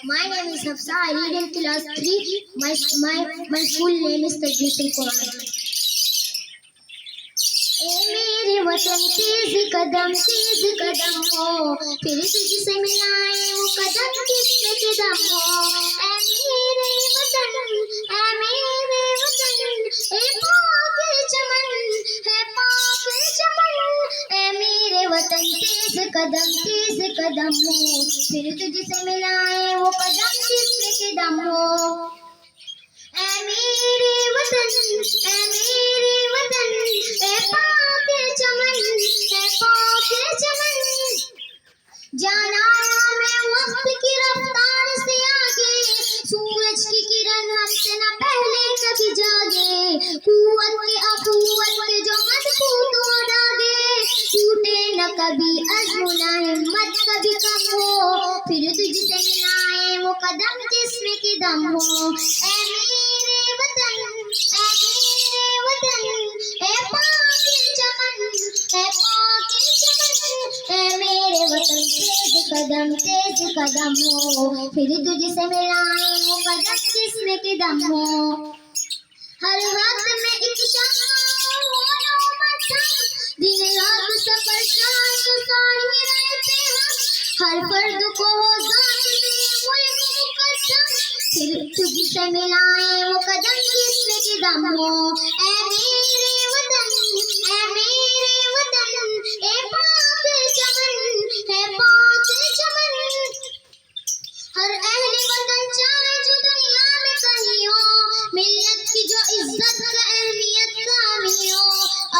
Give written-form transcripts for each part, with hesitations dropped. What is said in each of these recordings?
My name is Hafsa. I read in class 3. My full name is Quran. ए मेरे वतन तेज कदम हो, फिर तुझसे मिलाए वो कदम किसके कदम हो। ए मेरे वतन, ए पाक चमन, है पाक चमन। ए मेरे वतन तेज कदम हो, फिर तुझसे मिलाए वो कदम किसके कदम हो। ए मेरे वतन, ए पाक चमन, है पाक चमन। जाना मैं वक्त की रफ्तार से आगे, सूरज की किरण हमसे न पहले कभी जागे। कुव्वत के अखुवत के जो मजबूत हो डागे, टूटे न कभी अज़्म न हिम्मत कभी कम हो। फिर तुझसे मिलाए वो कदम जिसमें कि दम हो। ए मेरे वतन, ए पाक चमन, है पाक चमन। ए मेरे वतन तेज कदम हो, फिर तुझसे मिलाए वो कदम जिसमें कि दम हो। हर वक्त में एक शम्मा हो मत्थम, दिन रात सफर शान साही रहते हम। हर फर्द को हो जात में मुल्क मुकद्दम, फिर तुझसे मिलाए वो कदम जिसमें कि दम हो। ए मेरे वतन, ए पाक चमन, है पाक चमन। हर अहले वतन चाहे जो दुनिया में कहीं हो, मिल्लत की जो इज्जत का अहमियत कामिल हो।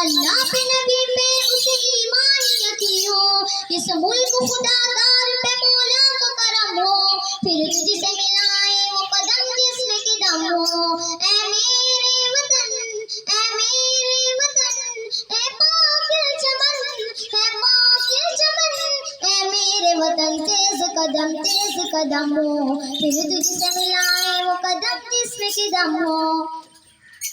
अल्लाह पे नबी पे उसे ईमान यकीन हो, इस मुल्क खुदादार पे मौला का करम हो। फिर तुझसे मिलाए वो कदम जिसमें कि दम हो। ए मेरे वतन, ए पाक चमन, है पाक चमन। ए मेरे वतन तेज कदम हो, फिर तुझसे मिलाए वो कदम जिसमें कि दम हो।